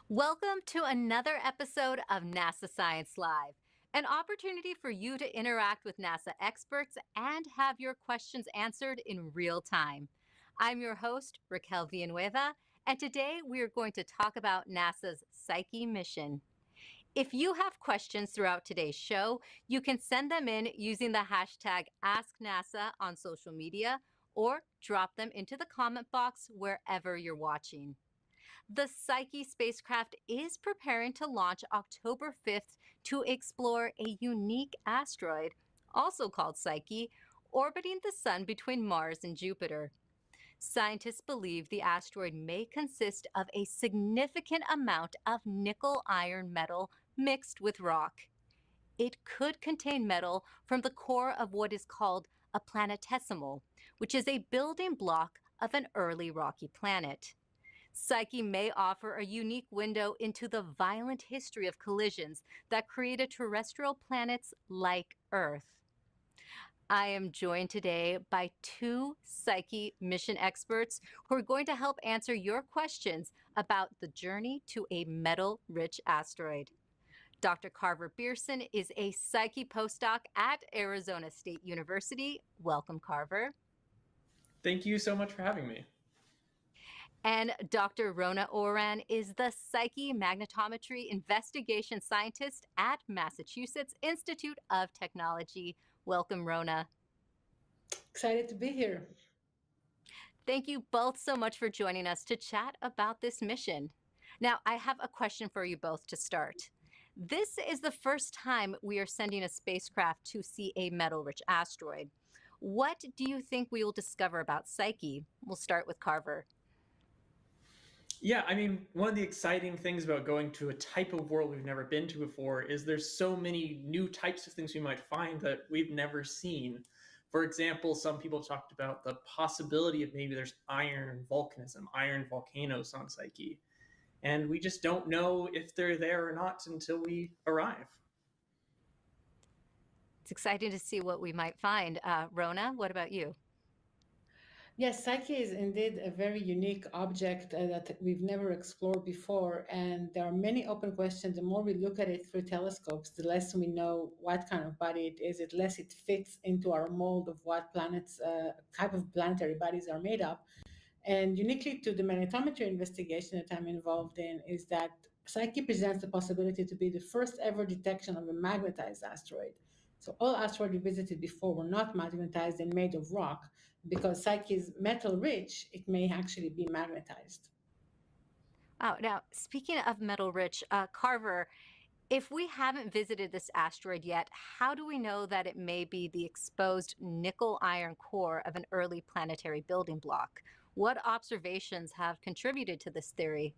Welcome to another episode of NASA Science Live, an opportunity for you to interact with NASA experts and have your questions answered in real time. I'm your host, Raquel Villanueva, and today we are going to talk about NASA's Psyche mission. If you have questions throughout today's show, you can send them in using the hashtag AskNASA on social media or drop them into the comment box wherever you're watching. The Psyche spacecraft is preparing to launch October 5th to explore a unique asteroid, also called Psyche, orbiting the Sun between Mars and Jupiter. Scientists believe the asteroid may consist of a significant amount of nickel iron metal mixed with rock. It could contain metal from the core of what is called a planetesimal, which is a building block of an early rocky planet. Psyche may offer a unique window into the violent history of collisions that created terrestrial planets like Earth. I am joined today by two Psyche mission experts who are going to help answer your questions about the journey to a metal-rich asteroid. Dr. Carver Beerson is a Psyche postdoc at Arizona State University. Welcome, Carver. Thank you so much for having me. And Dr. Rona Oran is the Psyche Magnetometry Investigation Scientist at Massachusetts Institute of Technology. Welcome, Rona. Excited to be here. Thank you both so much for joining us to chat about this mission. Now, I have a question for you both to start. This is the first time we are sending a spacecraft to see a metal-rich asteroid. What do you think we will discover about Psyche? We'll start with Carver. Yeah, one of the exciting things about going to a type of world we've never been to before is there's so many new types of things we might find that we've never seen. For example, some people talked about the possibility of maybe there's iron volcanism, iron volcanoes on Psyche. And we just don't know if they're there or not until we arrive. It's exciting to see what we might find. Rona, what about you? Yes, Psyche is indeed a very unique object that we've never explored before. And there are many open questions. The more we look at it through telescopes, the less we know what kind of body it is, the less it fits into our mold of what planets, type of planetary bodies are made of. And uniquely to the magnetometry investigation that I'm involved in is that Psyche presents the possibility to be the first ever detection of a magnetized asteroid. So all asteroids we visited before were not magnetized and made of rock. Because Psyche is metal rich, it may actually be magnetized. Oh, now, speaking of metal rich, Carver, if we haven't visited this asteroid yet, how do we know that it may be the exposed nickel iron core of an early planetary building block? What observations have contributed to this theory?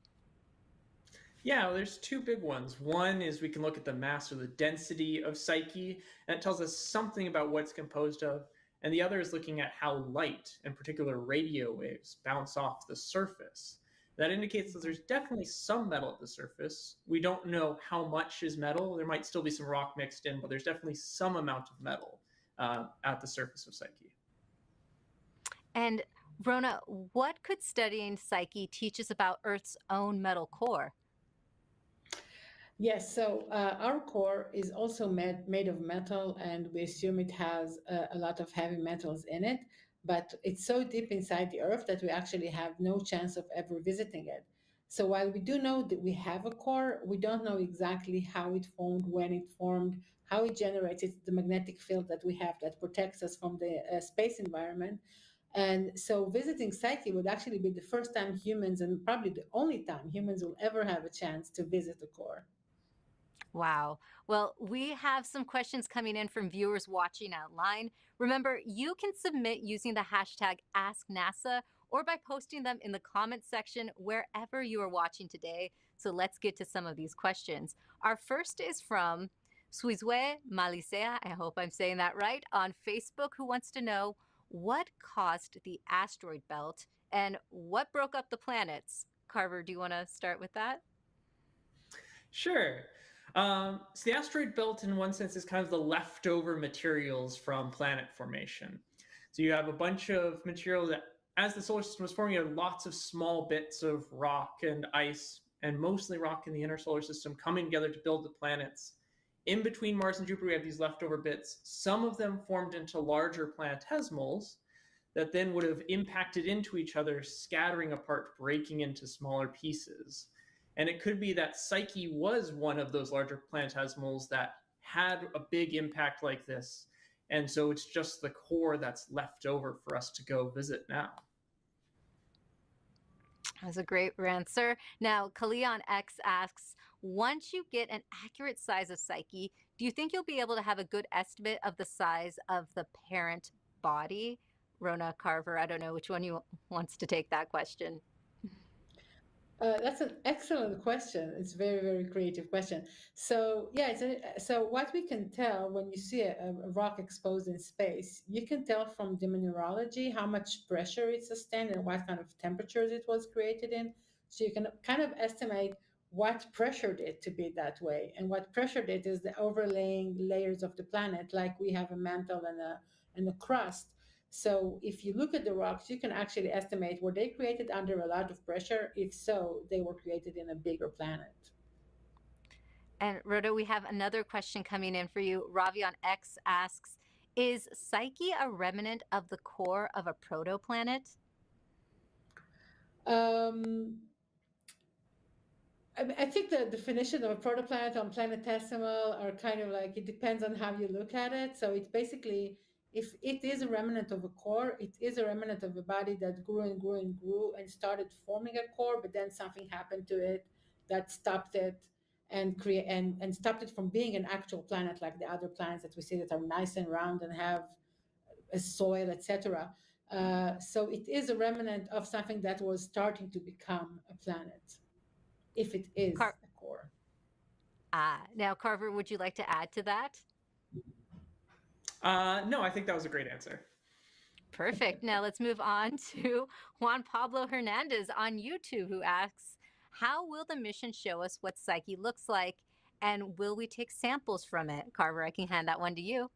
Yeah, well, there's two big ones. One is we can look at the mass or the density of Psyche, and it tells us something about what it's composed of. And the other is looking at how light, in particular radio waves, bounce off the surface. That indicates that there's definitely some metal at the surface. We don't know how much is metal. There might still be some rock mixed in, but there's definitely some amount of metal at the surface of Psyche. And Rona, what could studying Psyche teach us about Earth's own metal core? Yes, so our core is also made of metal, and we assume it has a lot of heavy metals in it. But it's so deep inside the Earth that we actually have no chance of ever visiting it. So while we do know that we have a core, we don't know exactly how it formed, when it formed, how it generated the magnetic field that we have that protects us from the space environment. And so visiting Psyche would actually be the first time humans, and probably the only time humans will ever have a chance to visit the core. Wow. Well, we have some questions coming in from viewers watching online. Remember, you can submit using the hashtag AskNASA or by posting them in the comments section wherever you are watching today. So let's get to some of these questions. Our first is from Suizwe Malisea, I hope I'm saying that right, on Facebook, who wants to know what caused the asteroid belt and what broke up the planets. Carver, do you want to start with that? Sure. So the asteroid belt, in one sense, is kind of the leftover materials from planet formation. So you have a bunch of material that, as the solar system was forming, you had lots of small bits of rock and ice and mostly rock in the inner solar system coming together to build the planets. In between Mars and Jupiter, we have these leftover bits. Some of them formed into larger planetesimals that then would have impacted into each other, scattering apart, breaking into smaller pieces. And it could be that Psyche was one of those larger planetesimals that had a big impact like this. And so it's just the core that's left over for us to go visit now. That's a great answer. Now, Kaleon X asks, once you get an accurate size of Psyche, do you think you'll be able to have a good estimate of the size of the parent body? Rona, Carver, I don't know which one you wants to take that question. That's an excellent question. It's a very, very creative question. So yeah, so what we can tell when you see a rock exposed in space, you can tell from the mineralogy how much pressure it sustained and what kind of temperatures it was created in. So you can kind of estimate what pressured it to be that way. And what pressured it is the overlaying layers of the planet, like we have a mantle and a crust. So if you look at the rocks, you can actually estimate, were they created under a lot of pressure? If so, they were created in a bigger planet. And Rhoda, we have another question coming in for you. Ravion X asks, is Psyche a remnant of the core of a protoplanet? I think the definition of a protoplanet and planetesimal are kind of like, it depends on how you look at it. So it's basically, if it is a remnant of a core, it is a remnant of a body that grew and grew and grew and started forming a core, but then something happened to it that stopped it and stopped it from being an actual planet like the other planets that we see that are nice and round and have a soil, etc. So it is a remnant of something that was starting to become a planet, if it is a core. Now, Carver, would you like to add to that? No, I think that was a great answer. Perfect. Now let's move on to Juan Pablo Hernandez on YouTube, who asks, how will the mission show us what Psyche looks like, and will we take samples from it? Carver, I can hand that one to you.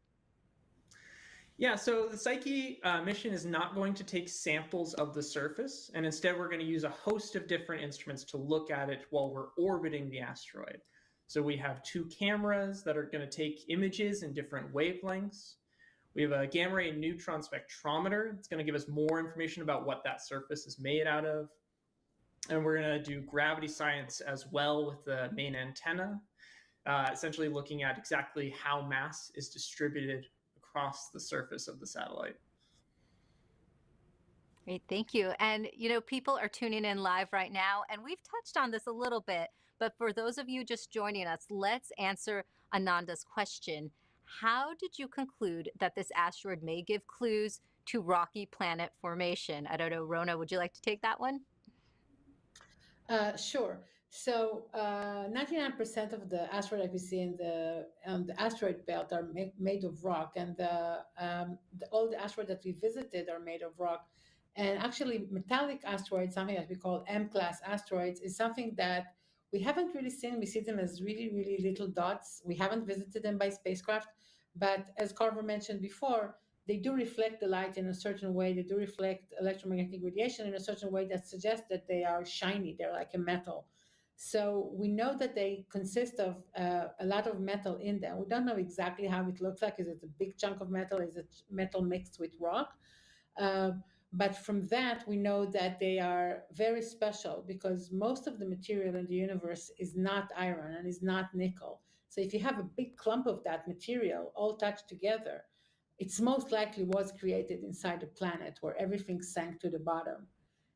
Yeah, so the Psyche mission is not going to take samples of the surface, and instead we're going to use a host of different instruments to look at it while we're orbiting the asteroid. So we have 2 cameras that are going to take images in different wavelengths. We have a gamma ray and neutron spectrometer. It's going to give us more information about what that surface is made out of. And we're going to do gravity science as well with the main antenna, essentially looking at exactly how mass is distributed across the surface of the satellite. Great, thank you. And, you know, people are tuning in live right now, and we've touched on this a little bit, but for those of you just joining us, let's answer Ananda's question. How did you conclude that this asteroid may give clues to rocky planet formation? I don't know, Rona, would you like to take that one? Sure. So 99% of the asteroid that we see in the asteroid belt are made of rock, and all the asteroids that we visited are made of rock. And actually, metallic asteroids, something that we call M-class asteroids, is something that we haven't really seen. We see them as really, really little dots. We haven't visited them by spacecraft, but as Carver mentioned before, they do reflect the light in a certain way. They do reflect electromagnetic radiation in a certain way that suggests that they are shiny. They're like a metal. So we know that they consist of a lot of metal in them. We don't know exactly how it looks like. Is it a big chunk of metal? Is it metal mixed with rock? But from that, we know that they are very special because most of the material in the universe is not iron and is not nickel. So if you have a big clump of that material all touched together, it's most likely was created inside a planet where everything sank to the bottom.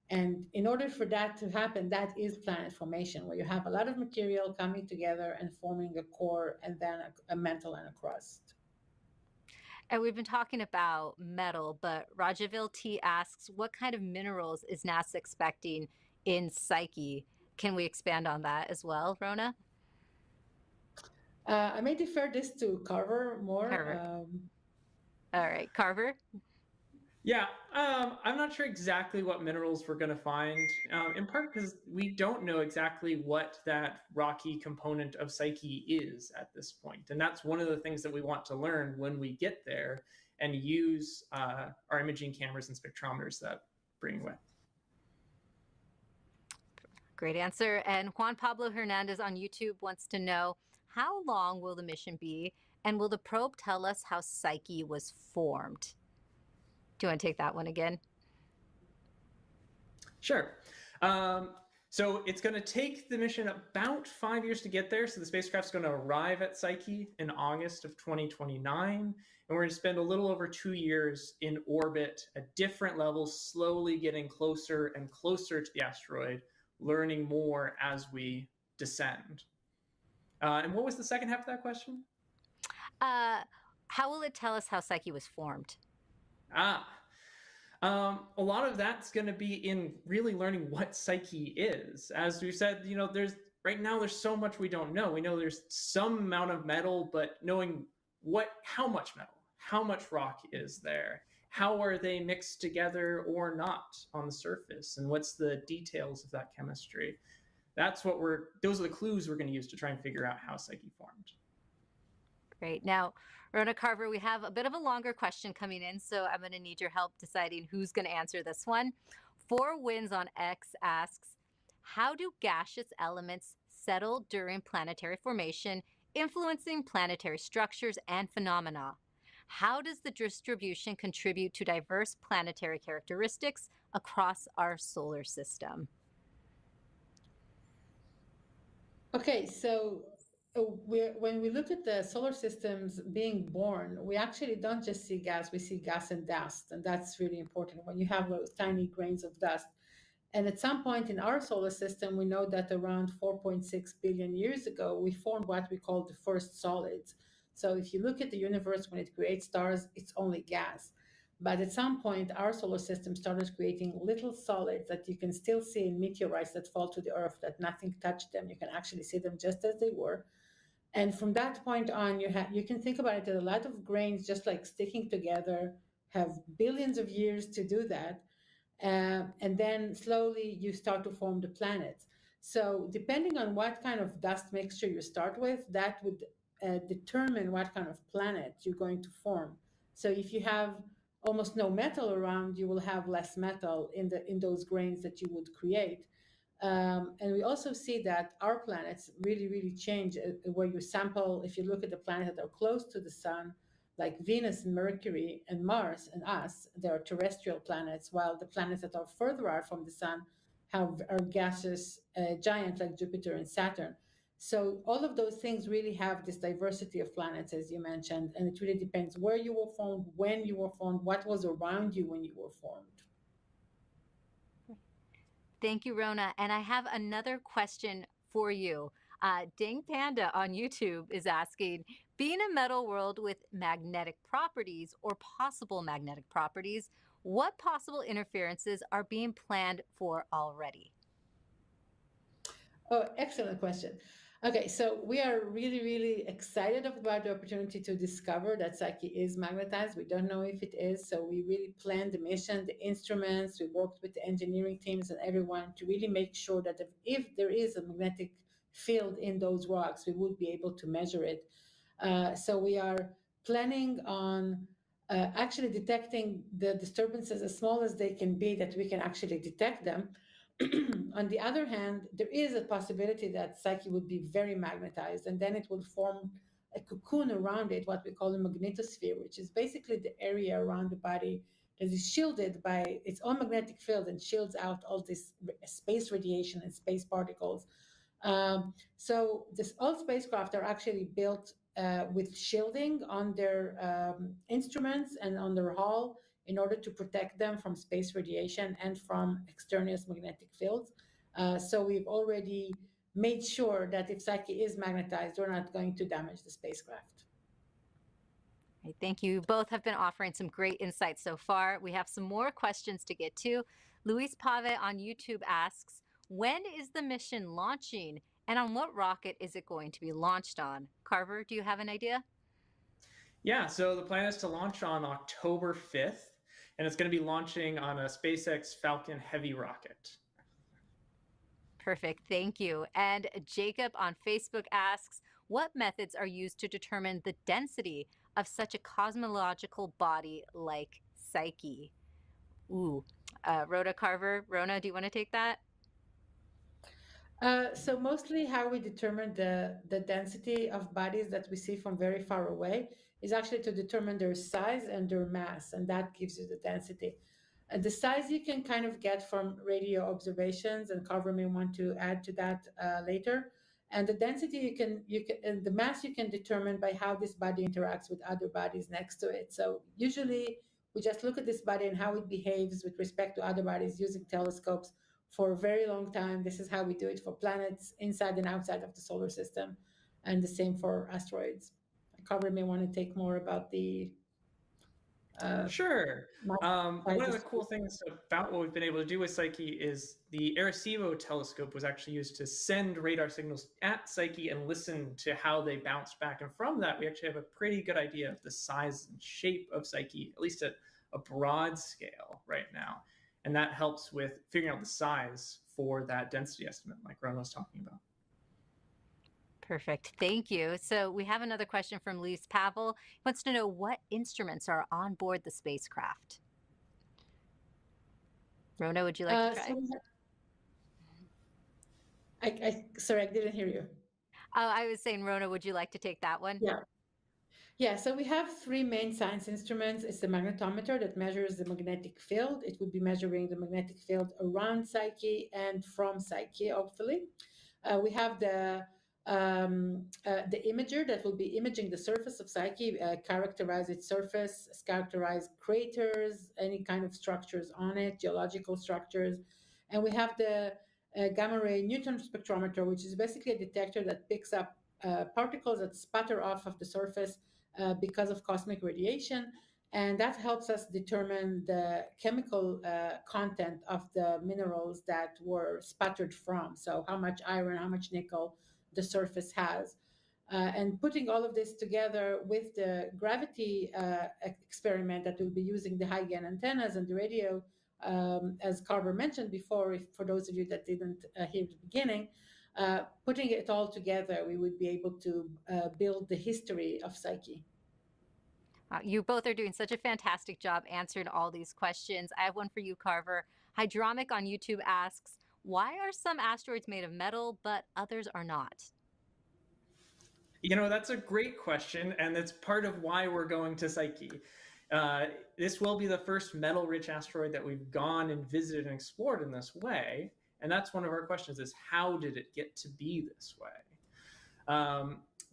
And in order for that to happen, that is planet formation, where you have a lot of material coming together and forming a core and then a mantle and a crust. And we've been talking about metal, but Rajavil T asks, what kind of minerals is NASA expecting in Psyche? Can we expand on that as well, Rona? I may defer this to Carver more. Carver. All right, Carver? Yeah, I'm not sure exactly what minerals we're going to find, in part because we don't know exactly what that rocky component of Psyche is at this point. And that's one of the things that we want to learn when we get there and use our imaging cameras and spectrometers that bring with. Great answer. And Juan Pablo Hernandez on YouTube wants to know, how long will the mission be? And will the probe tell us how Psyche was formed? Do you want to take that one again? Sure. So it's going to take the mission about 5 years to get there. So the spacecraft's going to arrive at Psyche in August of 2029. And we're going to spend a little over 2 years in orbit at different levels, slowly getting closer and closer to the asteroid, learning more as we descend. And what was the second half of that question? How will it tell us how Psyche was formed? A lot of that's going to be in really learning what Psyche is. As we said, right now there's so much we don't know. We know there's some amount of metal, but knowing how much metal, how much rock is there, how are they mixed together or not on the surface, and what's the details of that chemistry. Those are the clues we're going to use to try and figure out how Psyche formed. Great. Now, Rona Carver, we have a bit of a longer question coming in, so I'm going to need your help deciding who's going to answer this one. Four Winds on X asks, how do gaseous elements settle during planetary formation, influencing planetary structures and phenomena? How does the distribution contribute to diverse planetary characteristics across our solar system? Okay, so when we look at the solar systems being born, we actually don't just see gas, we see gas and dust. And that's really important when you have those tiny grains of dust. And at some point in our solar system, we know that around 4.6 billion years ago, we formed what we call the first solids. So if you look at the universe when it creates stars, it's only gas. But at some point, our solar system started creating little solids that you can still see in meteorites that fall to the Earth, that nothing touched them. You can actually see them just as they were. And from that point on, you can think about it that a lot of grains just like sticking together, have billions of years to do that. And then slowly you start to form the planets. So depending on what kind of dust mixture you start with, that would determine what kind of planet you're going to form. So if you have almost no metal around, you will have less metal in those grains that you would create. And we also see that our planets really, really change where you sample. If you look at the planets that are close to the sun, like Venus and Mercury and Mars and us, they are terrestrial planets, while the planets that are further out from the sun are gaseous giants like Jupiter and Saturn. So all of those things really have this diversity of planets, as you mentioned, and it really depends where you were formed, when you were formed, what was around you when you were formed. Thank you, Rona. And I have another question for you. Ding Panda on YouTube is asking, being a metal world with magnetic properties or possible magnetic properties, what possible interferences are being planned for already? Oh, excellent question. Okay, so we are really, really excited about the opportunity to discover that Psyche is magnetized. We don't know if it is, so we really planned the mission, the instruments. We worked with the engineering teams and everyone to really make sure that if there is a magnetic field in those rocks, we would be able to measure it. So we are planning on actually detecting the disturbances as small as they can be, that we can actually detect them. On the other hand, there is a possibility that Psyche would be very magnetized, and then it will form a cocoon around it, what we call a magnetosphere, which is basically the area around the body that is shielded by its own magnetic field and shields out all this space radiation and space particles. So all spacecraft are actually built with shielding on their instruments and on their hull in order to protect them from space radiation and from extraneous magnetic fields. So we've already made sure that if Psyche is magnetized, we're not going to damage the spacecraft. Right, thank you. Both have been offering some great insights so far. We have some more questions to get to. Luis Pave on YouTube asks, when is the mission launching and on what rocket is it going to be launched on? Carver, do you have an idea? Yeah, so the plan is to launch on October 5th, and it's going to be launching on a SpaceX Falcon Heavy rocket. Perfect, thank you. And Jacob on Facebook asks, what methods are used to determine the density of such a cosmological body like Psyche? Rhoda Carver. Rona, do you want to take that? So mostly how we determine the density of bodies that we see from very far away is actually to determine their size and their mass, and that gives you the density. The size you can kind of get from radio observations, and Carver may want to add to that later. And the density and the mass you can determine by how this body interacts with other bodies next to it. So usually we just look at this body and how it behaves with respect to other bodies using telescopes for a very long time. This is how we do it for planets inside and outside of the solar system, and the same for asteroids. Carver may want to take more about the Sure. mass One of the sizes. cool things about what we've been able to do with Psyche is the Arecibo telescope was actually used to send radar signals at Psyche and listen to how they bounce back. And from that, we actually have a pretty good idea of the size and shape of Psyche, at least at a broad scale right now. And that helps with figuring out the size for that density estimate, like Ron was talking about. Perfect. Thank you. So we have another question from Luis Pavel. He wants to know what instruments are on board the spacecraft. Rona, would you like to try? Sorry, I didn't hear you. I was saying, Rona, would you like to take that one? Yeah. Yeah, so we have three main science instruments. It's the magnetometer that measures the magnetic field. It would be measuring the magnetic field around Psyche and from Psyche, hopefully. We have the imager that will be imaging the surface of Psyche, characterize its surface, characterize craters, any kind of structures on it, geological structures. And we have the gamma ray neutron spectrometer, which is basically a detector that picks up particles that sputter off of the surface because of cosmic radiation. And that helps us determine the chemical content of the minerals that were sputtered from. So how much iron, how much nickel the surface has. And putting all of this together with the gravity experiment that will be using the high gain antennas and the radio, as Carver mentioned before, for those of you that didn't hear the beginning, putting it all together, we would be able to build the history of Psyche. You both are doing such a fantastic job answering all these questions. I have one for you, Carver. Hydromic on YouTube asks, why are some asteroids made of metal, but others are not? You know, that's a great question, and it's part of why we're going to Psyche. This will be the first metal-rich asteroid that we've gone and visited and explored in this way. And that's one of our questions is, how did it get to be this way?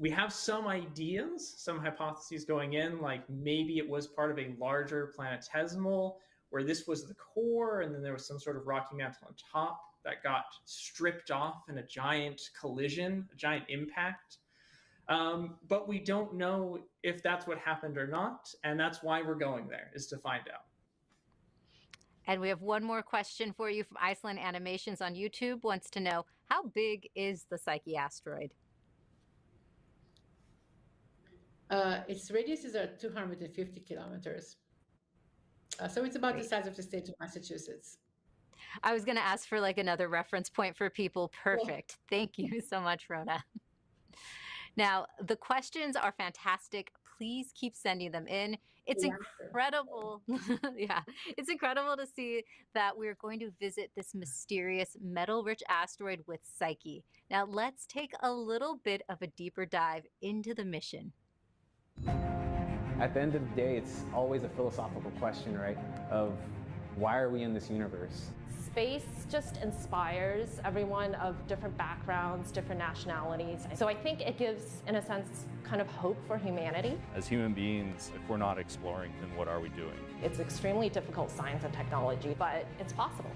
We have some ideas, some hypotheses going in, like maybe it was part of a larger planetesimal where this was the core and then there was some sort of rocky mantle on top that got stripped off in a giant collision, a giant impact. But we don't know if that's what happened or not, and that's why we're going there, is to find out. And we have one more question for you from Iceland Animations on YouTube. Wants to know, how big is the Psyche asteroid? Its radiuses are 250 kilometers. So it's about the size of the state of Massachusetts. I was going to ask for like another reference point for people. Perfect. Yeah. Thank you so much, Rona. Now, the questions are fantastic. Please keep sending them in. It's incredible. Yeah, it's incredible to see that we're going to visit this mysterious metal-rich asteroid with Psyche. Now, let's take a little bit of a deeper dive into the mission. At the end of the day, it's always a philosophical question, right? Of why are we in this universe? Space just inspires everyone of different backgrounds, different nationalities. So I think it gives, in a sense, kind of hope for humanity. As human beings, if we're not exploring, then what are we doing? It's extremely difficult science and technology, but it's possible.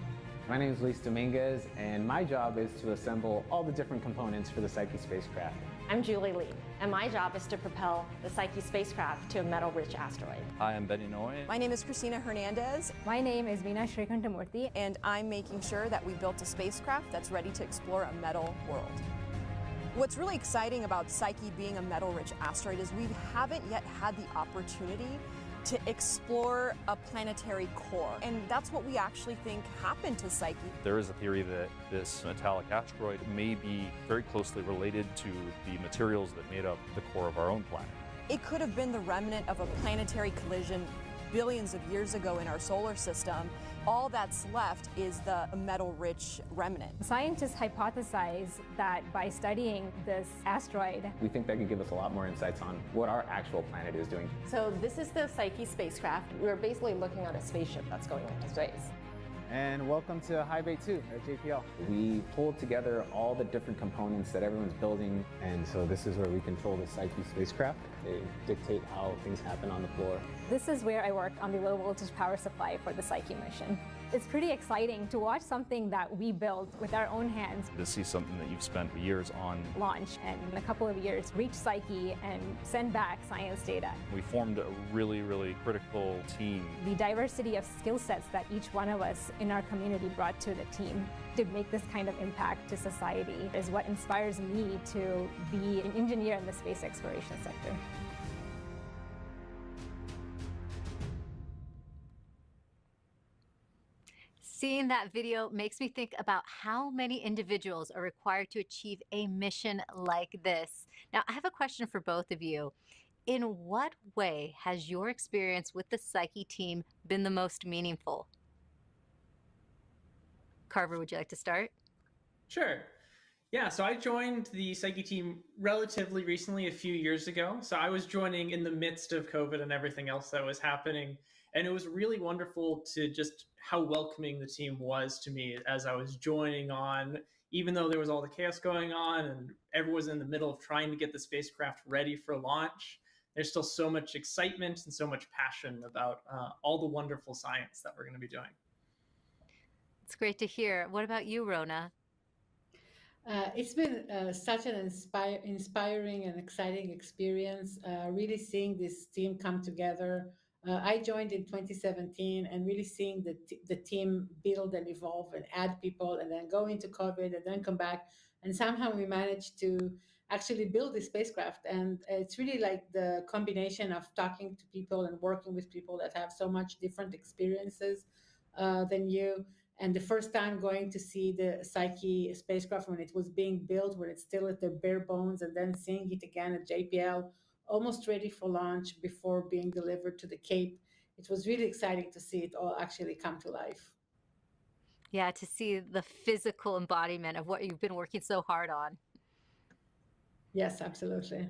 My name is Luis Dominguez, and my job is to assemble all the different components for the Psyche spacecraft. I'm Julie Lee, and my job is to propel the Psyche spacecraft to a metal-rich asteroid. Hi, I'm Benny Noy. My name is Christina Hernandez. My name is Veena Srikantamurthy. And I'm making sure that we built a spacecraft that's ready to explore a metal world. What's really exciting about Psyche being a metal-rich asteroid is we haven't yet had the opportunity to explore a planetary core. And that's what we actually think happened to Psyche. There is a theory that this metallic asteroid may be very closely related to the materials that made up the core of our own planet. It could have been the remnant of a planetary collision billions of years ago in our solar system, all that's left is the metal-rich remnant. Scientists hypothesize that by studying this asteroid, We think that could give us a lot more insights on what our actual planet is doing. So this is the Psyche spacecraft. We're basically looking at a spaceship that's going into space. And welcome to High Bay 2 at JPL. We pulled together all the different components that everyone's building, and so this is where we control the Psyche spacecraft. They dictate how things happen on the floor. this is where I work on the low voltage power supply for the Psyche mission. It's pretty exciting to watch something that we built with our own hands To see something that you've spent years on. launch and in a couple of years reach Psyche and send back science data. We formed a really, really critical team. The diversity of skill sets that each one of us in our community brought to the team to make this kind of impact to society is what inspires me to be an engineer in the space exploration sector. Seeing that video makes me think about how many individuals are required to achieve a mission like this. Now, I have a question for both of you. In what way has your experience with the Psyche team been the most meaningful? Carver, would you like to start? Sure. Yeah, so I joined the Psyche team relatively recently, a few years ago. So I was joining in the midst of COVID and everything else that was happening. And it was really wonderful to just how welcoming the team was to me as I was joining on, even though there was all the chaos going on and everyone was in the middle of trying to get the spacecraft ready for launch. There's still so much excitement and so much passion about all the wonderful science that we're going to be doing. It's great to hear. What about you, Rona? It's been such an inspiring and exciting experience, really seeing this team come together. I joined in 2017 and really seeing the team build and evolve and add people and then go into COVID and then come back. And somehow we managed to actually build this spacecraft. And it's really like the combination of talking to people and working with people that have so much different experiences than you. And the first time going to see the Psyche spacecraft when it was being built, when it's still at the bare bones, and then seeing it again at JPL, almost ready for launch before being delivered to the Cape. It was really exciting to see it all actually come to life. Yeah, to see the physical embodiment of what you've been working so hard on. Yes, absolutely.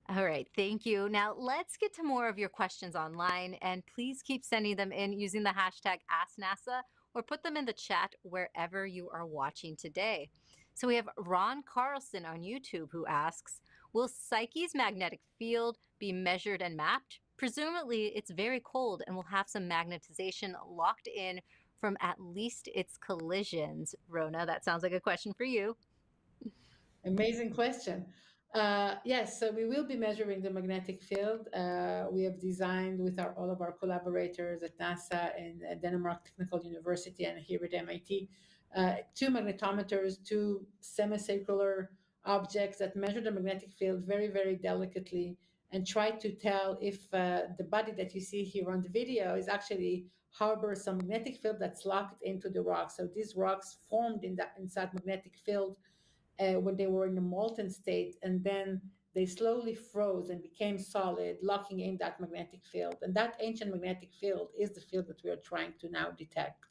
All right, thank you. Now let's get to more of your questions online, and please keep sending them in using the hashtag AskNASA or put them in the chat wherever you are watching today. So we have Ron Carlson on YouTube who asks, will Psyche's magnetic field be measured and mapped? Presumably it's very cold and will have some magnetization locked in from at least its collisions. Rona, that sounds like a question for you. Amazing question. Yes, so we will be measuring the magnetic field. We have designed with all of our collaborators at NASA and Denmark Technical University and here at MIT, two magnetometers, two semicircular objects that measure the magnetic field very, very delicately and try to tell if the body that you see here on the video is actually harbors some magnetic field that's locked into the rock. So these rocks formed inside magnetic field when they were in a molten state, and then they slowly froze and became solid, locking in that magnetic field. And that ancient magnetic field is the field that we are trying to now detect.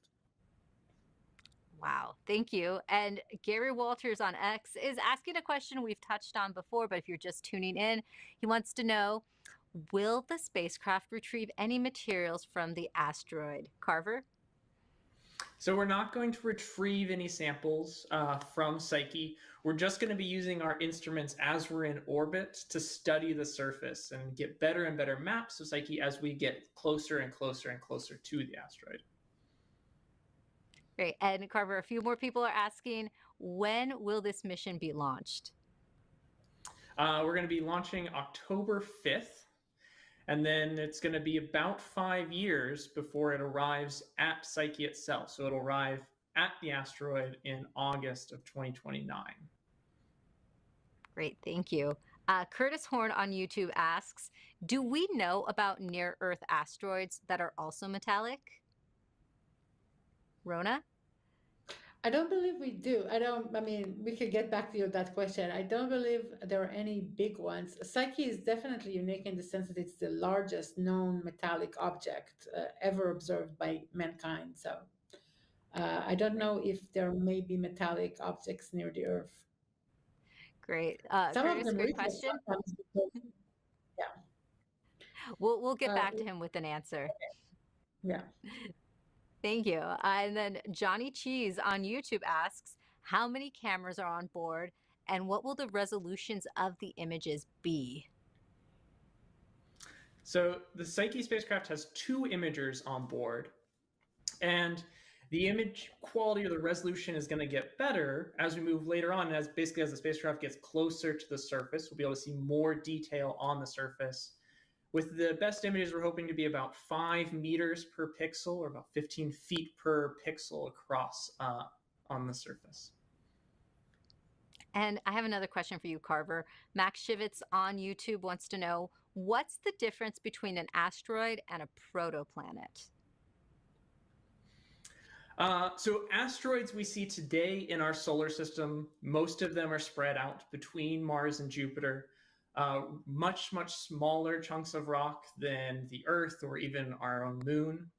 Wow, thank you. And Gary Walters on X is asking a question we've touched on before, but if you're just tuning in, he wants to know, will the spacecraft retrieve any materials from the asteroid? Carver? So we're not going to retrieve any samples from Psyche. We're just going to be using our instruments as we're in orbit to study the surface and get better and better maps of Psyche as we get closer and closer and closer to the asteroid. Great. And Carver, a few more people are asking, when will this mission be launched? We're going to be launching October 5th. And then it's going to be about 5 years before it arrives at Psyche itself. So it'll arrive at the asteroid in August of 2029. Great, thank you. Curtis Horn on YouTube asks, do we know about near-Earth asteroids that are also metallic? Rona? I don't believe we do. I mean, we could get back to you with that question. I don't believe there are any big ones. Psyche is definitely unique in the sense that it's the largest known metallic object ever observed by mankind. So I don't know if there may be metallic objects near the Earth. Great. Some of Curtis, them great reach us question. sometimes because, yeah. We'll get Uh, back to him with an answer. yeah. Thank you. And then Johnny Cheese on YouTube asks, how many cameras are on board and what will the resolutions of the images be? So the Psyche spacecraft has 2 imagers on board, and the image quality or the resolution is going to get better as we move later on. And as the spacecraft gets closer to the surface, we'll be able to see more detail on the surface. With the best images, we're hoping to be about 5 meters per pixel, or about 15 feet per pixel across on the surface. And I have another question for you, Carver. Max Shivitz on YouTube wants to know, what's the difference between an asteroid and a protoplanet? So asteroids we see today in our solar system, most of them are spread out between Mars and Jupiter. Much, much smaller chunks of rock than the Earth or even our own moon.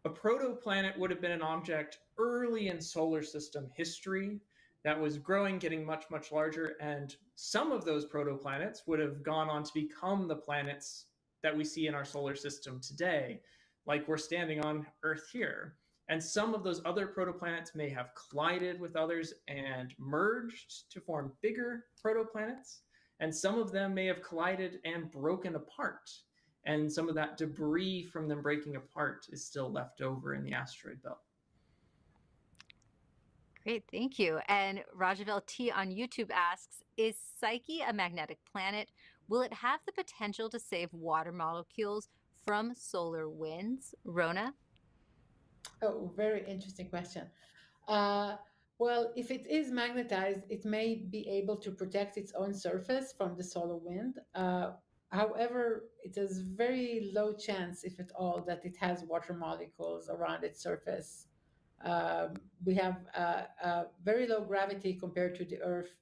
A protoplanet would have been an object early in solar system history that was growing, getting much, much larger, and some of those protoplanets would have gone on to become the planets that we see in our solar system today, like we're standing on Earth here. And some of those other protoplanets may have collided with others and merged to form bigger protoplanets. And some of them may have collided and broken apart. And some of that debris from them breaking apart is still left over in the asteroid belt. Great, thank you. And Rajavel T on YouTube asks, is Psyche a magnetic planet? Will it have the potential to save water molecules from solar winds? Rona? Oh, very interesting question. Well, if it is magnetized, it may be able to protect its own surface from the solar wind. However, it is very low chance, if at all, that it has water molecules around its surface. We have very low gravity compared to the Earth.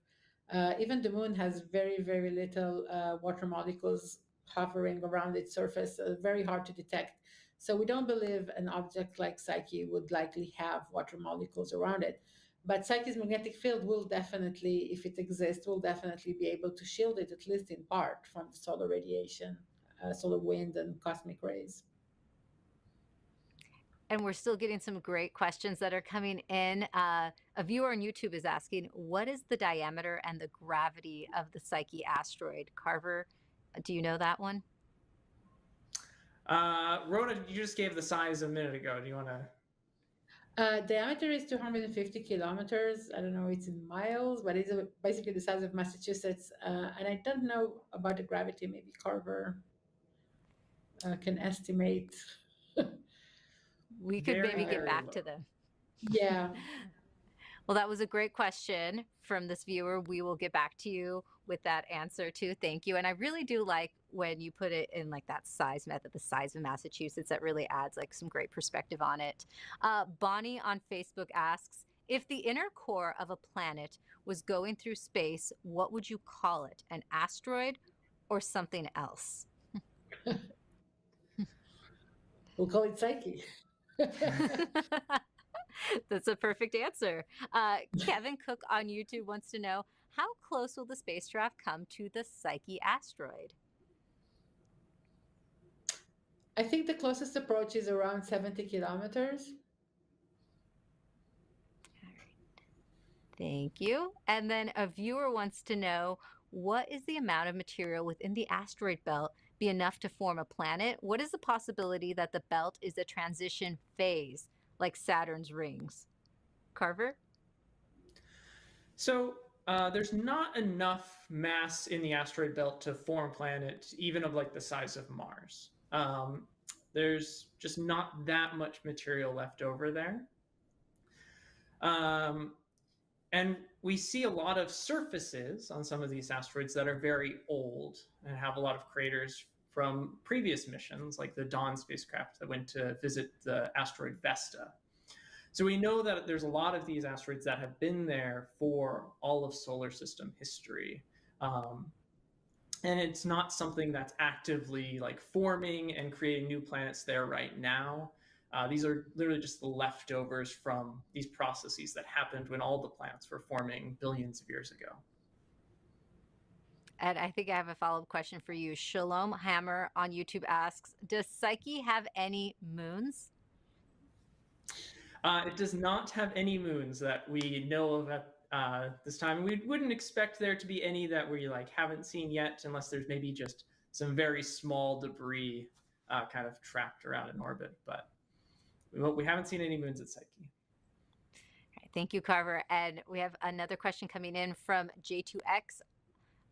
Even the moon has very, very little water molecules hovering around its surface, very hard to detect. So we don't believe an object like Psyche would likely have water molecules around it. But Psyche's magnetic field will definitely, if it exists, will definitely be able to shield it, at least in part, from the solar radiation, solar wind, and cosmic rays. And we're still getting some great questions that are coming in. A viewer on YouTube is asking, what is the diameter and the gravity of the Psyche asteroid? Carver, do you know that one? Rhoda, you just gave the size a minute ago. Do you want to? Diameter is 250 kilometers. I don't know, it's in miles, but it's basically the size of Massachusetts. And I don't know about the gravity. Maybe Carver can estimate. We could maybe get back to them. Yeah. Well, that was a great question from this viewer. We will get back to you with that answer too. Thank you. And I really do like when you put it in like that size method, the size of Massachusetts, that really adds like some great perspective on it. Bonnie on Facebook asks, if the inner core of a planet was going through space, what would you call it? An asteroid or something else? We'll call it Psyche. That's a perfect answer. Kevin Cook on YouTube wants to know, how close will the spacecraft come to the Psyche asteroid? I think the closest approach is around 70 kilometers. All right. Thank you. And then a viewer wants to know, what is the amount of material within the asteroid belt be enough to form a planet? What is the possibility that the belt is a transition phase, like Saturn's rings? Carver? So there's not enough mass in the asteroid belt to form a planet, even of like the size of Mars. There's just not that much material left over there. And we see a lot of surfaces on some of these asteroids that are very old and have a lot of craters from previous missions, like the Dawn spacecraft that went to visit the asteroid Vesta. So we know that there's a lot of these asteroids that have been there for all of solar system history. And it's not something that's actively like forming and creating new planets there right now. These are literally just the leftovers from these processes that happened when all the planets were forming billions of years ago. And I think I have a follow-up question for you. Shalom Hammer on YouTube asks, does Psyche have any moons? It does not have any moons that we know of at this time. We wouldn't expect there to be any that we like haven't seen yet, unless there's maybe just some very small debris kind of trapped around in orbit. But we haven't seen any moons at Psyche. All right, thank you, Carver. And we have another question coming in from J2X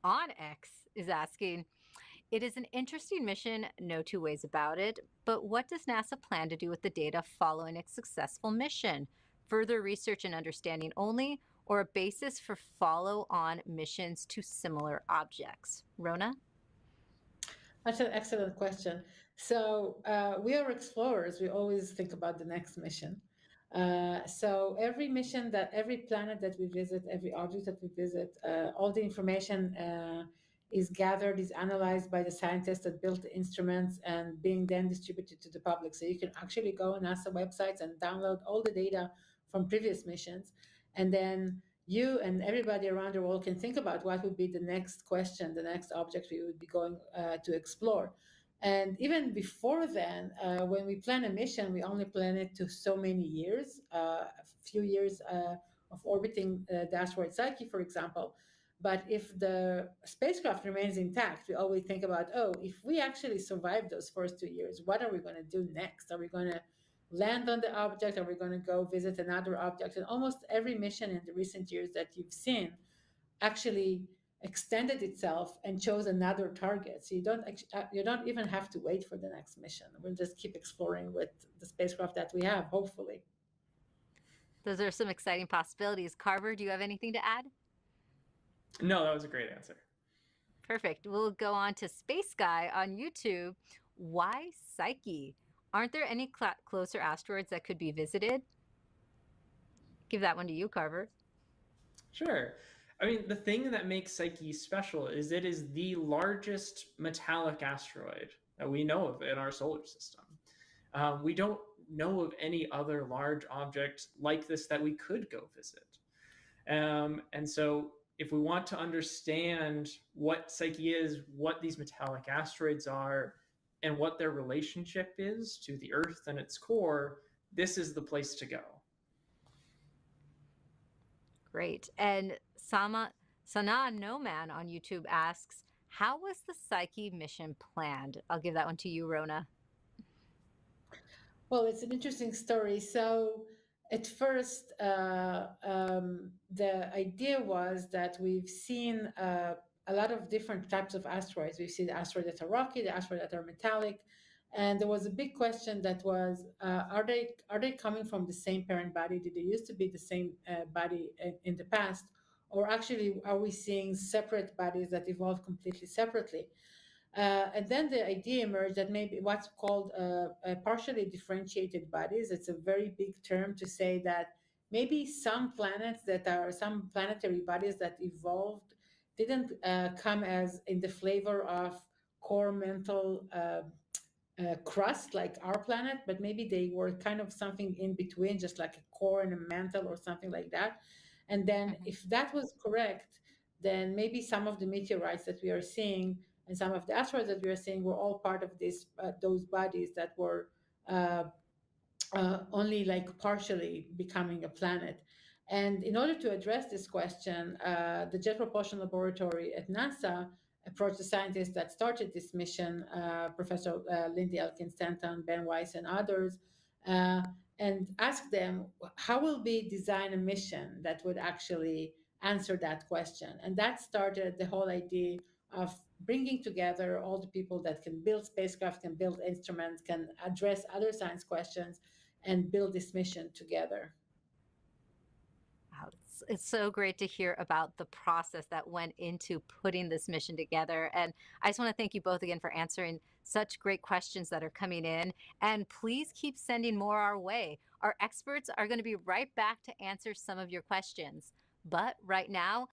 on X is asking, it is an interesting mission, no two ways about it, but what does NASA plan to do with the data following a successful mission? Further research and understanding only, or a basis for follow-on missions to similar objects? Rona? That's an excellent question. So we are explorers. We always think about the next mission. So every mission every planet that we visit, every object that we visit, all the information is gathered, is analyzed by the scientists that built the instruments and being then distributed to the public. So you can actually go on NASA websites and download all the data from previous missions. And then you and everybody around the world can think about what would be the next question, the next object we would be going to explore. And even before then, when we plan a mission, we only plan it to so many years, a few years of orbiting the asteroid Psyche, for example. But if the spacecraft remains intact, we always think about, oh, if we actually survive those first 2 years, what are we going to do next? Are we going to land on the object? Are we going to go visit another object? And almost every mission in the recent years that you've seen actually extended itself and chose another target. So you don't even have to wait for the next mission. We'll just keep exploring with the spacecraft that we have, hopefully. Those are some exciting possibilities. Carver, do you have anything to add? No, that was a great answer. Perfect. We'll go on to Space Guy on YouTube. Why Psyche? Aren't there any closer asteroids that could be visited? Give that one to you, Carver. Sure. I mean, the thing that makes Psyche special is it is the largest metallic asteroid that we know of in our solar system. We don't know of any other large object like this that we could go visit. And so if we want to understand what Psyche is, what these metallic asteroids are, and what their relationship is to the Earth and its core, this is the place to go. Great. And Sana No Man on YouTube asks, how was the Psyche mission planned? I'll give that one to you, Rona. Well, it's an interesting story. So at first, the idea was that we've seen a lot of different types of asteroids. We've seen the asteroids that are rocky, the asteroids that are metallic. And there was a big question that was, are they coming from the same parent body? Did they used to be the same body in the past? Or actually, are we seeing separate bodies that evolved completely separately? And then the idea emerged that maybe what's called partially differentiated bodies. It's a very big term to say that maybe some planets that are some planetary bodies that evolved didn't come as in the flavor of core mantle crust like our planet, but maybe they were kind of something in between, just like a core and a mantle or something like that. And then if that was correct, then maybe some of the meteorites that we are seeing and some of the asteroids that we are seeing were all part of those bodies that were only like partially becoming a planet. And in order to address this question, the Jet Propulsion Laboratory at NASA approached the scientists that started this mission, Professor Lindy Elkins Stanton, Ben Weiss, and others, and asked them, how will we design a mission that would actually answer that question? And that started the whole idea of bringing together all the people that can build spacecraft, can build instruments, can address other science questions, and build this mission together. Wow, it's so great to hear about the process that went into putting this mission together. And I just want to thank you both again for answering such great questions that are coming in. And please keep sending more our way. Our experts are going to be right back to answer some of your questions. But right now,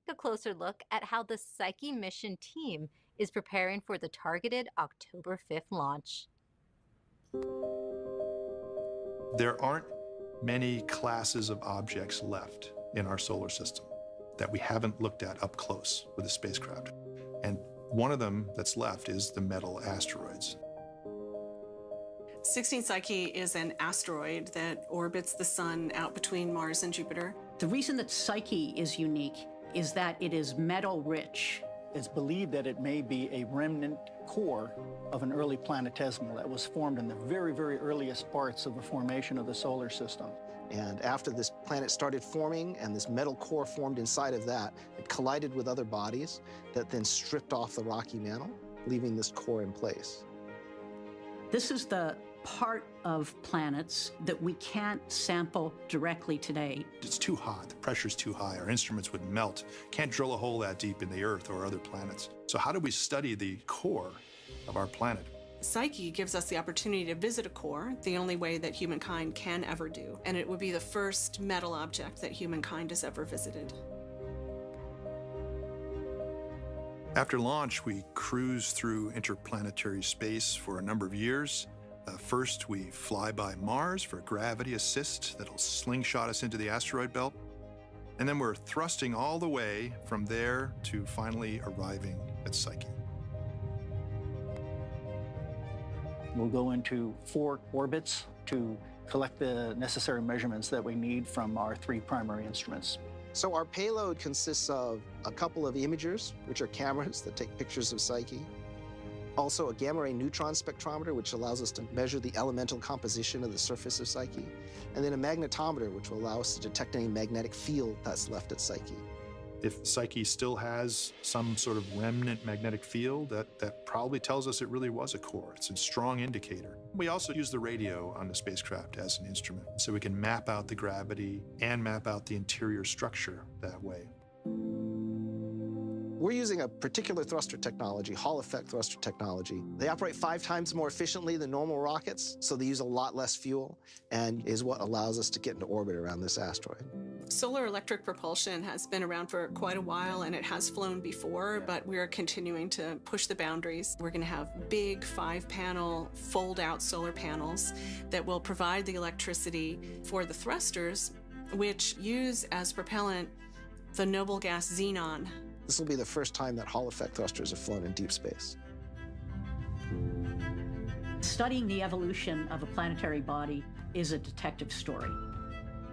a closer look at how the Psyche mission team is preparing for the targeted October 5th launch. There aren't many classes of objects left in our solar system that we haven't looked at up close with a spacecraft. And one of them that's left is the metal asteroids. 16 Psyche is an asteroid that orbits the sun out between Mars and Jupiter. The reason that Psyche is unique is that it is metal rich. It's believed that it may be a remnant core of an early planetesimal that was formed in the very, very earliest parts of the formation of the solar system. And after this planet started forming and this metal core formed inside of that, it collided with other bodies that then stripped off the rocky mantle, leaving this core in place. This is the part of planets that we can't sample directly today. It's too hot, the pressure's too high, our instruments would melt. Can't drill a hole that deep in the Earth or other planets. So how do we study the core of our planet? Psyche gives us the opportunity to visit a core, the only way that humankind can ever do. And it would be the first metal object that humankind has ever visited. After launch, we cruised through interplanetary space for a number of years. First, we fly by Mars for gravity assist that'll slingshot us into the asteroid belt. And then we're thrusting all the way from there to finally arriving at Psyche. We'll go into 4 orbits to collect the necessary measurements that we need from our 3 primary instruments. So our payload consists of a couple of imagers, which are cameras that take pictures of Psyche. Also a gamma-ray neutron spectrometer, which allows us to measure the elemental composition of the surface of Psyche. And then a magnetometer, which will allow us to detect any magnetic field that's left at Psyche. If Psyche still has some sort of remnant magnetic field, that probably tells us it really was a core. It's a strong indicator. We also use the radio on the spacecraft as an instrument, so we can map out the gravity and map out the interior structure that way. We're using a particular thruster technology, Hall effect thruster technology. They operate 5 times more efficiently than normal rockets, so they use a lot less fuel, and is what allows us to get into orbit around this asteroid. Solar electric propulsion has been around for quite a while, and it has flown before, but we're continuing to push the boundaries. We're going to have big 5-panel fold-out solar panels that will provide the electricity for the thrusters, which use as propellant the noble gas xenon. This will be the first time that Hall effect thrusters have flown in deep space. Studying the evolution of a planetary body is a detective story.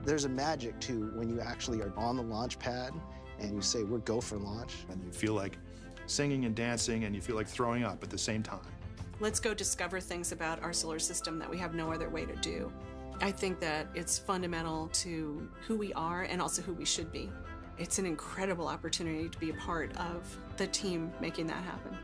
There's a magic, too, when you actually are on the launch pad and you say, we're go for launch. And you feel like singing and dancing, and you feel like throwing up at the same time. Let's go discover things about our solar system that we have no other way to do. I think that it's fundamental to who we are and also who we should be. It's an incredible opportunity to be a part of the team making that happen.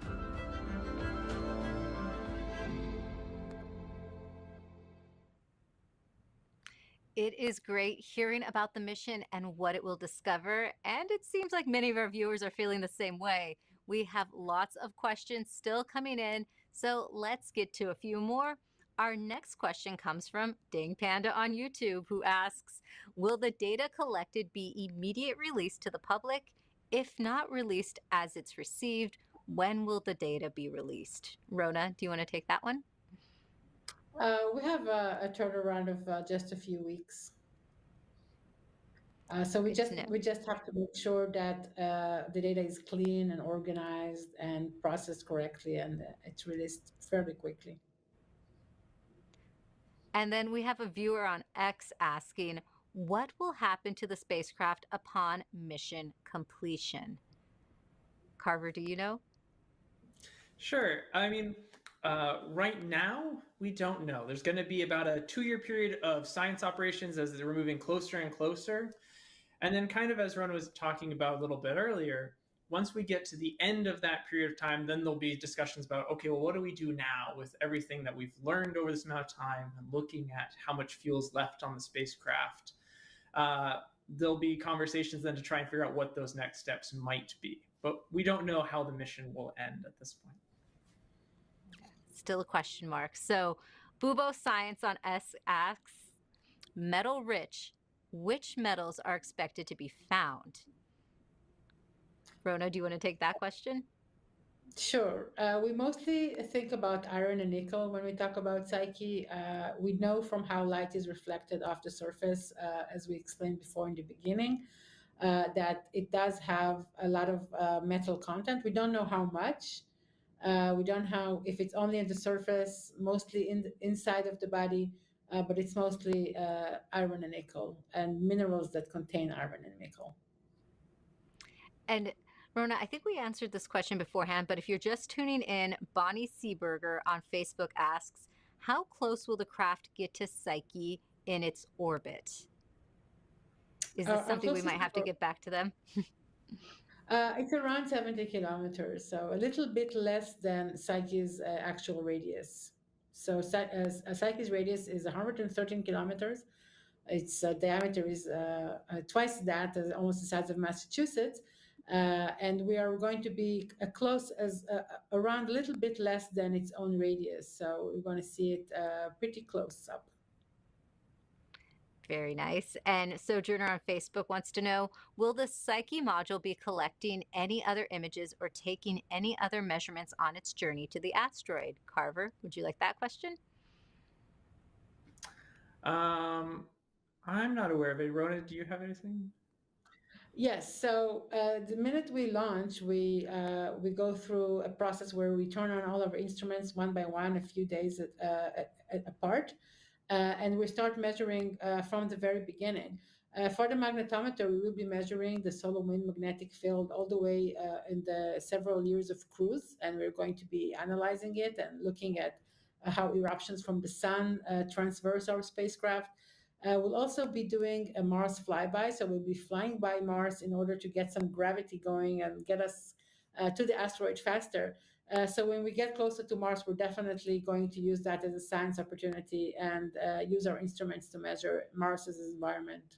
It is great hearing about the mission and what it will discover, and it seems like many of our viewers are feeling the same way. We have lots of questions still coming in, so let's get to a few more. Our next question comes from Ding Panda on YouTube, who asks, will the data collected be immediate release to the public? If not released as it's received, when will the data be released? Rona, do you want to take that one? We have a turnaround of just a few weeks. So we just have to make sure that the data is clean and organized and processed correctly, and it's released fairly quickly. And then we have a viewer on X asking, what will happen to the spacecraft upon mission completion? Carver, do you know? Sure. I mean, right now, we don't know. There's going to be about a 2-year period of science operations as we're moving closer and closer. And then kind of as Rona was talking about a little bit earlier, once we get to the end of that period of time, then there'll be discussions about, okay, well, what do we do now with everything that we've learned over this amount of time and looking at how much fuel's left on the spacecraft? there'll be conversations then to try and figure out what those next steps might be. But we don't know how the mission will end at this point. Still a question mark. So Bubo Science on S asks, metal rich, which metals are expected to be found? Rona, do you want to take that question? Sure. We mostly think about iron and nickel when we talk about Psyche. We know from how light is reflected off the surface, as we explained before in the beginning, that it does have a lot of metal content. We don't know how much. We don't know if it's only on the surface, mostly inside of the body, but it's mostly iron and nickel and minerals that contain iron and nickel. And Rona, I think we answered this question beforehand, but if you're just tuning in, Bonnie Seeberger on Facebook asks, how close will the craft get to Psyche in its orbit? Is this something we might have to get back to them? It's around 70 kilometers, so a little bit less than Psyche's actual radius. So Psyche's radius is 113 kilometers. Its diameter is twice that, almost the size of Massachusetts. And we are going to be close as around a little bit less than its own radius. So we're going to see it pretty close up. Very nice. And Sojourner on Facebook wants to know, will the Psyche module be collecting any other images or taking any other measurements on its journey to the asteroid? Carver, would you like that question? I'm not aware of it. Rona, do you have anything? Yes. So the minute we launch, we go through a process where we turn on all of our instruments one by one, a few days apart, and we start measuring from the very beginning. For the magnetometer, we will be measuring the solar wind magnetic field all the way in the several years of cruise, and we're going to be analyzing it and looking at how eruptions from the sun transverse our spacecraft. We'll also be doing a Mars flyby, so we'll be flying by Mars in order to get some gravity going and get us to the asteroid faster. So when we get closer to Mars, we're definitely going to use that as a science opportunity and use our instruments to measure Mars's environment.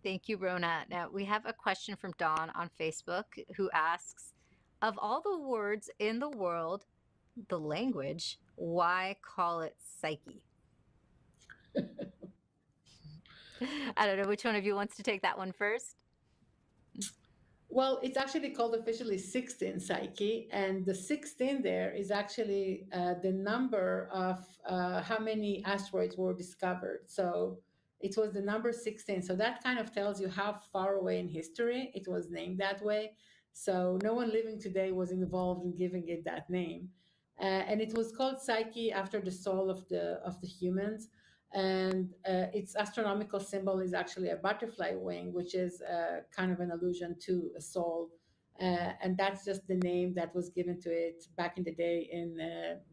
Thank you, Rona. Now, we have a question from Dawn on Facebook who asks, of all the words in the world, the language, why call it Psyche? I don't know which one of you wants to take that one first. Well, it's actually called officially 16 Psyche, and the 16 there is actually the number of how many asteroids were discovered. So it was the number 16. So that kind of tells you how far away in history it was named that way. So no one living today was involved in giving it that name. And it was called Psyche after the soul of the humans. And its astronomical symbol is actually a butterfly wing, which is kind of an allusion to a soul. And that's just the name that was given to it back in the day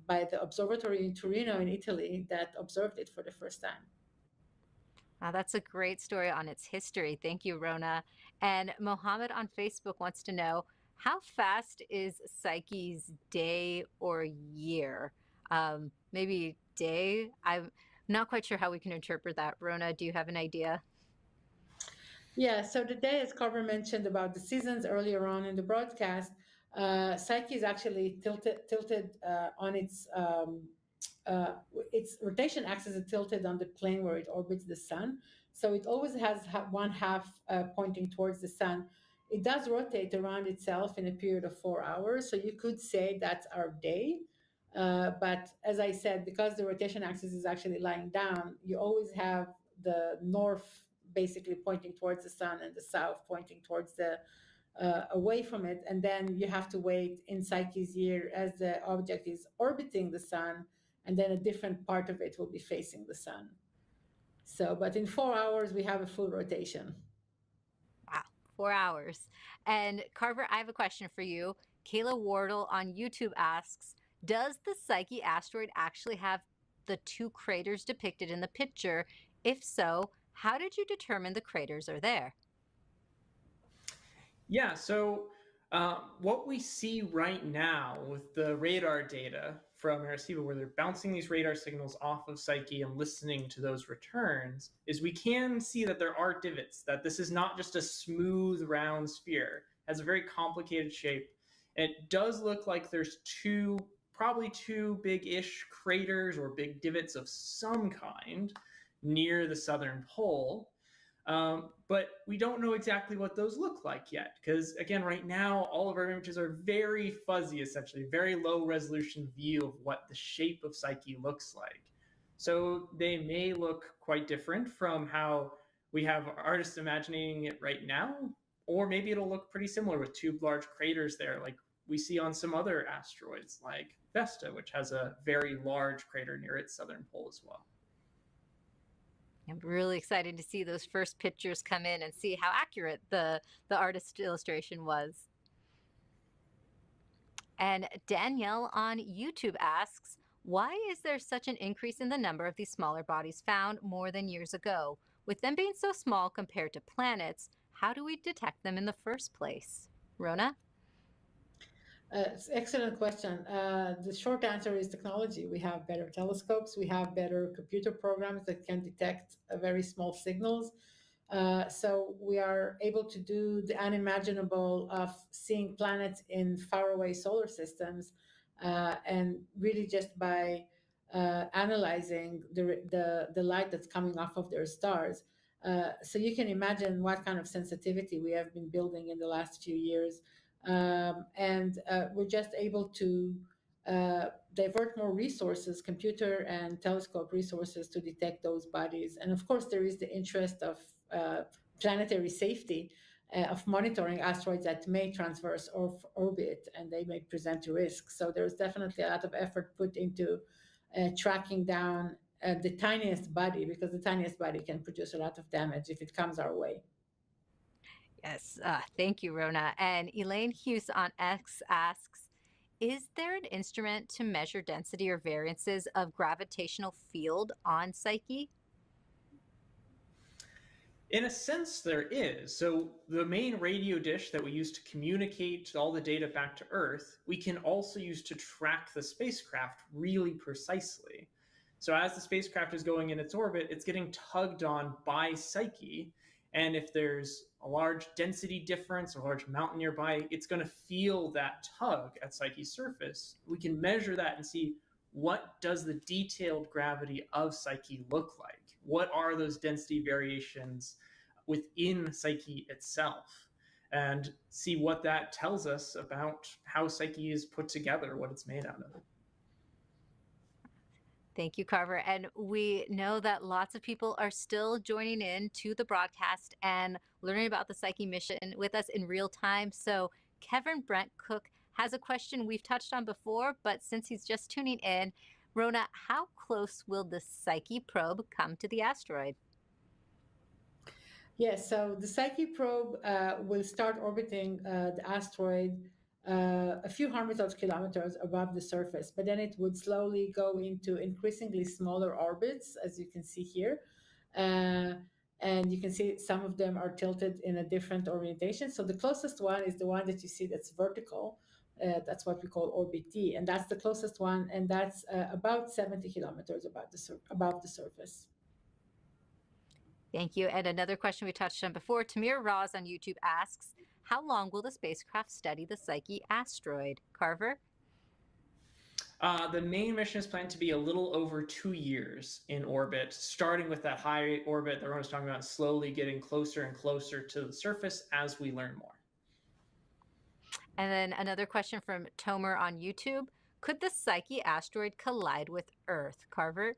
by the observatory in Torino in Italy that observed it for the first time. Wow, that's a great story on its history. Thank you, Rona. And Mohammed on Facebook wants to know, how fast is Psyche's day or year? Maybe day? I'm not quite sure how we can interpret that. Rona, do you have an idea? Yeah, so the day, as Carver mentioned about the seasons earlier on in the broadcast, Psyche is actually tilted on its rotation axis is tilted on the plane where it orbits the sun. So it always has one half pointing towards the sun. It does rotate around itself in a period of 4 hours. So you could say that's our day. But as I said, because the rotation axis is actually lying down, you always have the north basically pointing towards the sun and the south pointing towards the away from it. And then you have to wait in Psyche's year as the object is orbiting the sun, and then a different part of it will be facing the sun. So, but in 4 hours, we have a full rotation. Wow, 4 hours. And Carver, I have a question for you. Kayla Wardle on YouTube asks, does the Psyche asteroid actually have the 2 craters depicted in the picture? If so, how did you determine the craters are there? Yeah, so what we see right now with the radar data from Arecibo, where they're bouncing these radar signals off of Psyche and listening to those returns, is we can see that there are divots, that this is not just a smooth, round sphere. It has a very complicated shape. And it does look like there's probably two big-ish craters or big divots of some kind near the southern pole. But we don't know exactly what those look like yet, because again, right now, all of our images are very fuzzy, essentially, very low resolution view of what the shape of Psyche looks like. So they may look quite different from how we have artists imagining it right now, or maybe it'll look pretty similar with two large craters there, like we see on some other asteroids, like Vesta, which has a very large crater near its southern pole as well. I'm really excited to see those first pictures come in and see how accurate the artist illustration was. And Danielle on YouTube asks, why is there such an increase in the number of these smaller bodies found more than years ago? With them being so small compared to planets, how do we detect them in the first place? Rona? Excellent question. The short answer is technology. We have better telescopes. We have better computer programs that can detect very small signals. So we are able to do the unimaginable of seeing planets in faraway solar systems, and really just by analyzing the light that's coming off of their stars. So you can imagine what kind of sensitivity we have been building in the last few years. And we're just able to divert more resources, computer and telescope resources, to detect those bodies. And of course, there is the interest of planetary safety, of monitoring asteroids that may transverse orbit and they may present a risk. So there's definitely a lot of effort put into tracking down the tiniest body, because the tiniest body can produce a lot of damage if it comes our way. Yes, thank you, Rona. And Elaine Hughes on X asks, is there an instrument to measure density or variances of gravitational field on Psyche? In a sense, there is. So the main radio dish that we use to communicate all the data back to Earth, we can also use to track the spacecraft really precisely. So as the spacecraft is going in its orbit, it's getting tugged on by Psyche. And if there's a large density difference, a large mountain nearby, it's going to feel that tug at Psyche's surface. We can measure that and see, what does the detailed gravity of Psyche look like? What are those density variations within Psyche itself? And see what that tells us about how Psyche is put together, what it's made out of. Thank you, Carver. And we know that lots of people are still joining in to the broadcast and learning about the Psyche mission with us in real time. So Kevin Brent Cook has a question we've touched on before, but since he's just tuning in, Rona, how close will the Psyche probe come to the asteroid? Yes, so the Psyche probe will start orbiting the asteroid a few hundreds of kilometers above the surface, but then it would slowly go into increasingly smaller orbits, as you can see here. And you can see some of them are tilted in a different orientation. So the closest one is the one that you see that's vertical. That's what we call orbit D, and that's the closest one, and that's about 70 kilometers above the surface. Thank you. And another question we touched on before, Tamir Roz on YouTube asks, how long will the spacecraft study the Psyche asteroid? Carver? The main mission is planned to be a little over 2 years in orbit, starting with that high orbit that Rona's talking about, slowly getting closer and closer to the surface as we learn more. And then another question from Tomer on YouTube. Could the Psyche asteroid collide with Earth? Carver?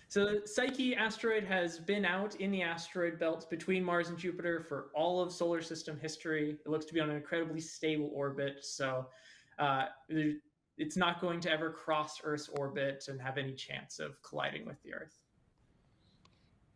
So the Psyche asteroid has been out in the asteroid belt between Mars and Jupiter for all of solar system history. It looks to be on an incredibly stable orbit, so it's not going to ever cross Earth's orbit and have any chance of colliding with the Earth.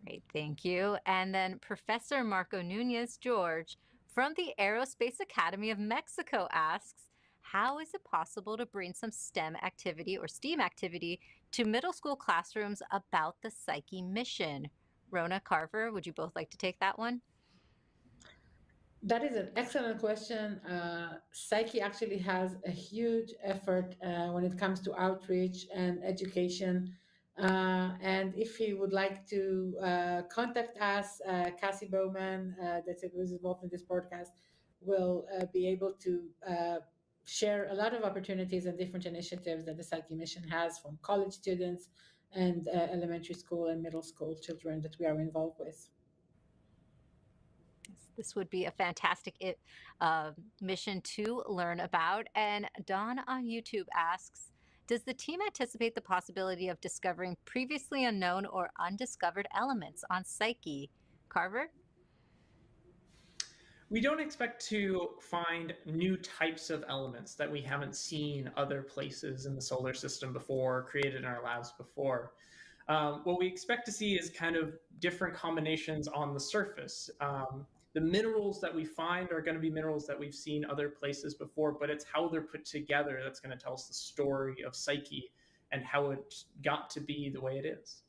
Great, thank you. And then Professor Marco Nunez George from the Aerospace Academy of Mexico asks, how is it possible to bring some STEM activity or STEAM activity to middle school classrooms about the Psyche mission? Rona, Carver, would you both like to take that one? That is an excellent question. Psyche actually has a huge effort when it comes to outreach and education. And if you would like to contact us, Cassie Bowman, that was involved in this podcast, will be able to share a lot of opportunities and different initiatives that the Psyche mission has, from college students and elementary school and middle school children that we are involved with. This would be a fantastic mission to learn about. And Dawn on YouTube asks, does the team anticipate the possibility of discovering previously unknown or undiscovered elements on Psyche? Carver? We don't expect to find new types of elements that we haven't seen other places in the solar system before, created in our labs before. What we expect to see is kind of different combinations on the surface. The minerals that we find are going to be minerals that we've seen other places before, but it's how they're put together that's going to tell us the story of Psyche and how it got to be the way it is.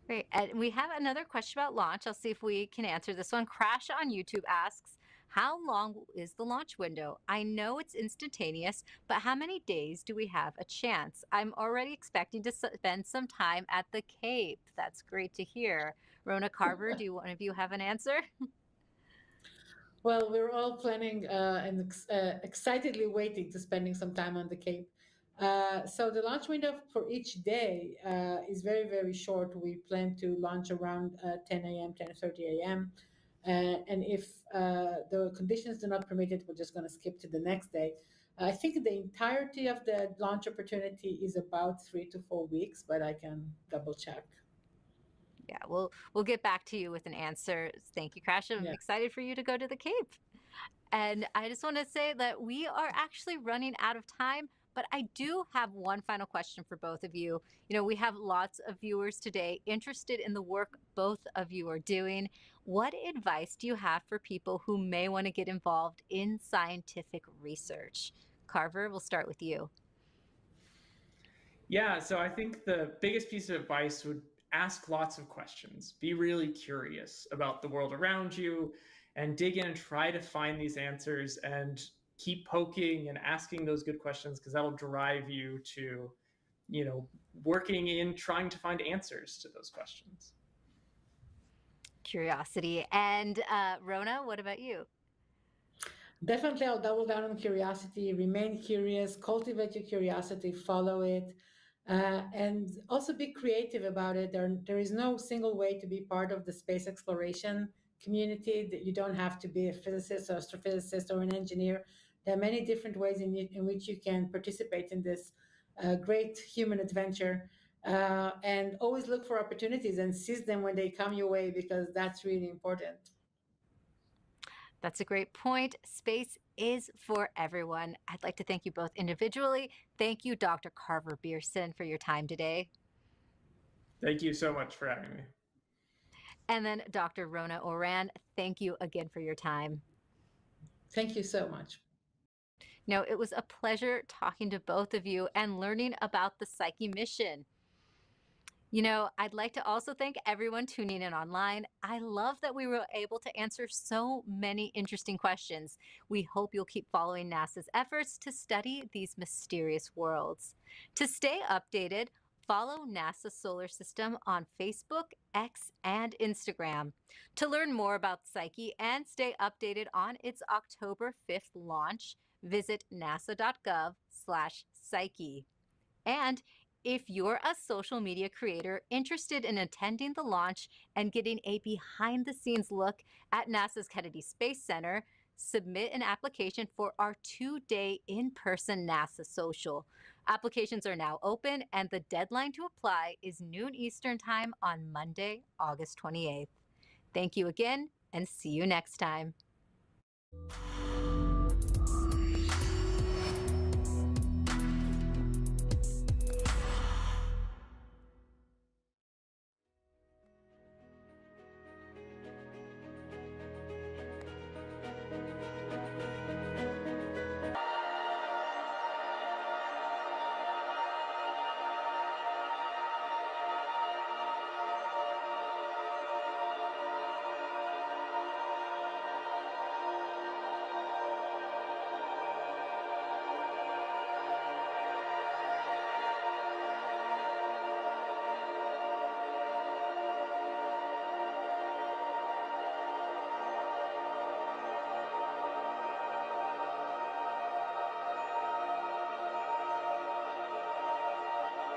Great. And we have another question about launch. I'll see if we can answer this one. Crash on YouTube asks, how long is the launch window? I know it's instantaneous, but how many days do we have a chance? I'm already expecting to spend some time at the Cape. That's great to hear. Rona, Carver, do one of you have an answer? Well, we're all planning and excitedly waiting to spending some time on the Cape. So the launch window for each day is very, very short. We plan to launch around 10 a.m., 10:30 a.m. And if the conditions do not permit it, we're just going to skip to the next day. I think the entirety of the launch opportunity is about 3 to 4 weeks, but I can double check. Yeah, we'll get back to you with an answer. Thank you, Crash. I'm excited for you to go to the Cape. And I just want to say that we are actually running out of time, but I do have one final question for both of you. You know, we have lots of viewers today interested in the work both of you are doing. What advice do you have for people who may want to get involved in scientific research? Carver, we'll start with you. Yeah, so I think the biggest piece of advice would ask lots of questions. Be really curious about the world around you and dig in and try to find these answers and keep poking and asking those good questions, because that'll drive you to, you know, working in trying to find answers to those questions. Curiosity. And Rona, what about you? Definitely, I'll double down on curiosity. Remain curious, cultivate your curiosity, follow it, and also be creative about it. There is no single way to be part of the space exploration community. That you don't have to be a physicist or astrophysicist or an engineer. There are many different ways in which you can participate in this great human adventure. And always look for opportunities and seize them when they come your way, because that's really important. That's a great point. Space is for everyone. I'd like to thank you both individually. Thank you, Dr. Carver Bierson, for your time today. Thank you so much for having me. And then Dr. Rona Oran, thank you again for your time. Thank you so much. No, it was a pleasure talking to both of you and learning about the Psyche mission. You know, I'd like to also thank everyone tuning in online. I love that we were able to answer so many interesting questions. We hope you'll keep following NASA's efforts to study these mysterious worlds. To stay updated, follow NASA Solar System on Facebook, X, and Instagram. To learn more about Psyche and stay updated on its October 5th launch, visit nasa.gov/psyche. And if you're a social media creator interested in attending the launch and getting a behind-the-scenes look at NASA's Kennedy Space Center, submit an application for our 2-day in-person NASA social. Applications are now open, and the deadline to apply is noon Eastern Time on Monday, August 28th. Thank you again, and see you next time.